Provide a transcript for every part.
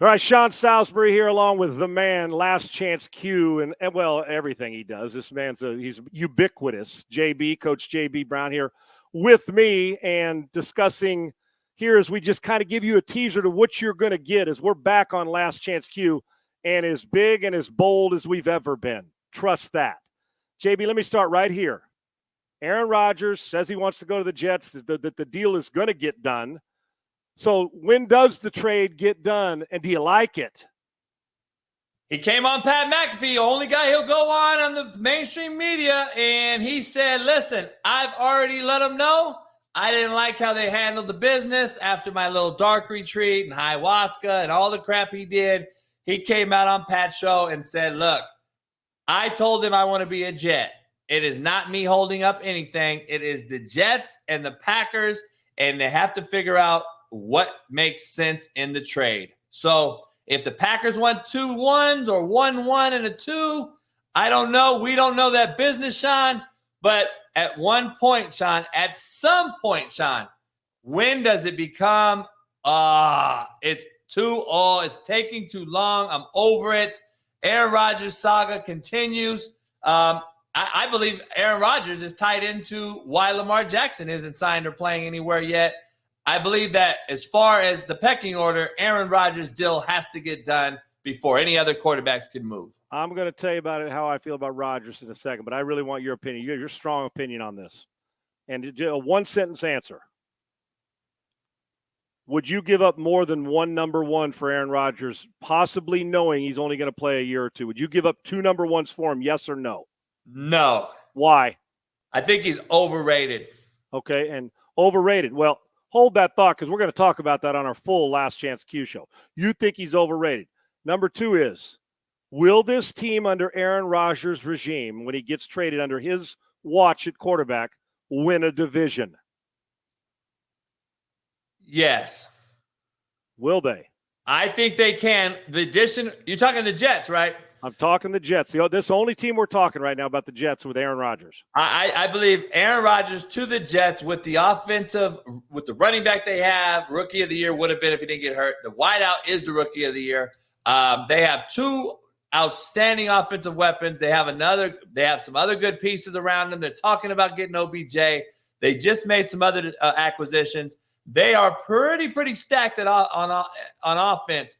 All right, Sean Salisbury here along with the man, Last Chance Q, and well, everything he does. This man's he's ubiquitous. JB, Coach JB Brown here with me and discussing here as we just kind of give you a teaser to what you're going to get as we're back on Last Chance Q and as big and as bold as we've ever been. Trust that. JB, let me start right here. Aaron Rodgers says he wants to go to the Jets, that the deal is going to get done. So when does the trade get done, and do you like it? He came on Pat McAfee, only guy he'll go on the mainstream media, and he said, listen, I've already let them know I didn't like how they handled the business after my little dark retreat and ayahuasca and all the crap he did. He came out on Pat's show and said, look, I told him I want to be a Jet. It is not me holding up anything. It is the Jets and the Packers, and they have to figure out what makes sense in the trade. So if the Packers want 2 1s or 1 1 and a 2, I don't know. We don't know that business, Sean. But at one point, Sean, at some point, Sean, when does it become, it's taking too long. I'm over it. Aaron Rodgers saga continues. I believe Aaron Rodgers is tied into why Lamar Jackson isn't signed or playing anywhere yet. I believe that as far as the pecking order, Aaron Rodgers' deal has to get done before any other quarterbacks can move. I'm going to tell you about it, how I feel about Rodgers in a second, but I really want your opinion, your strong opinion on this. And a one-sentence answer. Would you give up more than one number one for Aaron Rodgers, possibly knowing he's only going to play a year or two? Would you give up 2 number ones for him, yes or no? No. Why? I think he's overrated. Okay, and overrated. Well, hold that thought because we're going to talk about that on our full Last Chance Q show. You think he's overrated. Number 2 is, will this team under Aaron Rodgers' regime, when he gets traded under his watch at quarterback, win a division? Yes. Will they? I think they can. The addition, you're talking the Jets, right? I'm talking the Jets. This only team we're talking right now about the Jets with Aaron Rodgers. I believe Aaron Rodgers to the Jets with the running back they have, rookie of the year would have been if he didn't get hurt. The wideout is the rookie of the year. They have 2 outstanding offensive weapons. They have some other good pieces around them. They're talking about getting OBJ. They just made some other acquisitions. They are pretty stacked on offense.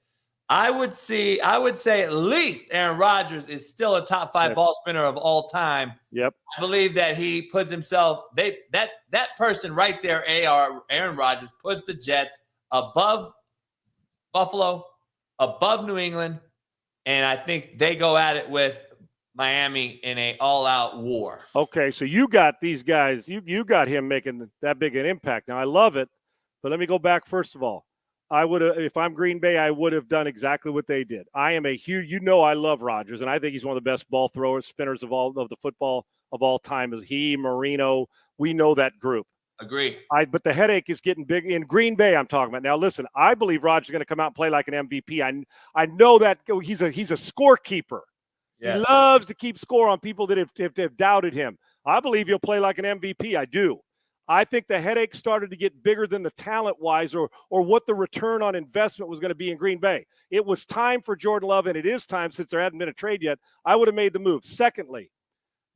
I would say at least Aaron Rodgers is still a top 5 ball spinner of all time. Yep. I believe that he puts himself that person right there, Aaron Rodgers, puts the Jets above Buffalo, above New England, and I think they go at it with Miami in a all-out war. Okay, so you got these guys, you got him making that big an impact. Now I love it, but let me go back first of all. I would have, if I'm Green Bay, I would have done exactly what they did. I am a huge, I love Rodgers, and I think he's one of the best ball throwers, spinners of the football of all time. Is he, Marino? We know that group. Agree. But the headache is getting big in Green Bay. I'm talking about now. Listen, I believe Rodgers is going to come out and play like an MVP. I know that he's a scorekeeper. Yes. He loves to keep score on people that have doubted him. I believe he'll play like an MVP. I do. I think the headache started to get bigger than the talent-wise or what the return on investment was going to be in Green Bay. It was time for Jordan Love, and it is time since there hadn't been a trade yet. I would have made the move. Secondly,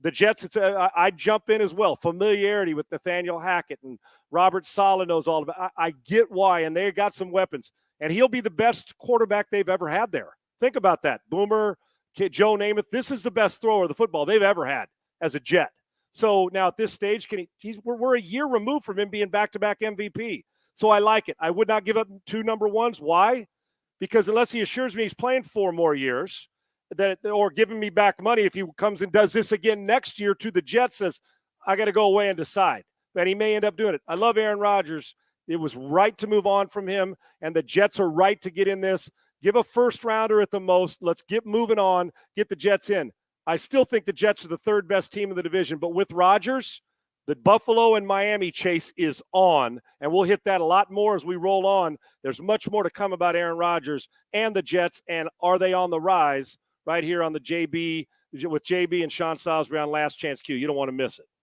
the Jets, I'd jump in as well. Familiarity with Nathaniel Hackett and Robert Saleh knows all about it. I get why, and they got some weapons. And he'll be the best quarterback they've ever had there. Think about that. Boomer, Joe Namath, this is the best thrower of the football they've ever had as a Jet. So now at this stage, we're a year removed from him being back-to-back MVP. So I like it. I would not give up 2 number ones. Why? Because unless he assures me he's playing 4 more years, or giving me back money if he comes and does this again next year to the Jets, says, I got to go away and decide. And he may end up doing it. I love Aaron Rodgers. It was right to move on from him, and the Jets are right to get in this. Give a first-rounder at the most. Let's get moving on, get the Jets in. I still think the Jets are the 3rd best team in the division, but with Rodgers, the Buffalo and Miami chase is on, and we'll hit that a lot more as we roll on. There's much more to come about Aaron Rodgers and the Jets, and are they on the rise right here on the JB with JB and Sean Salisbury on Last Chance Q. You don't want to miss it.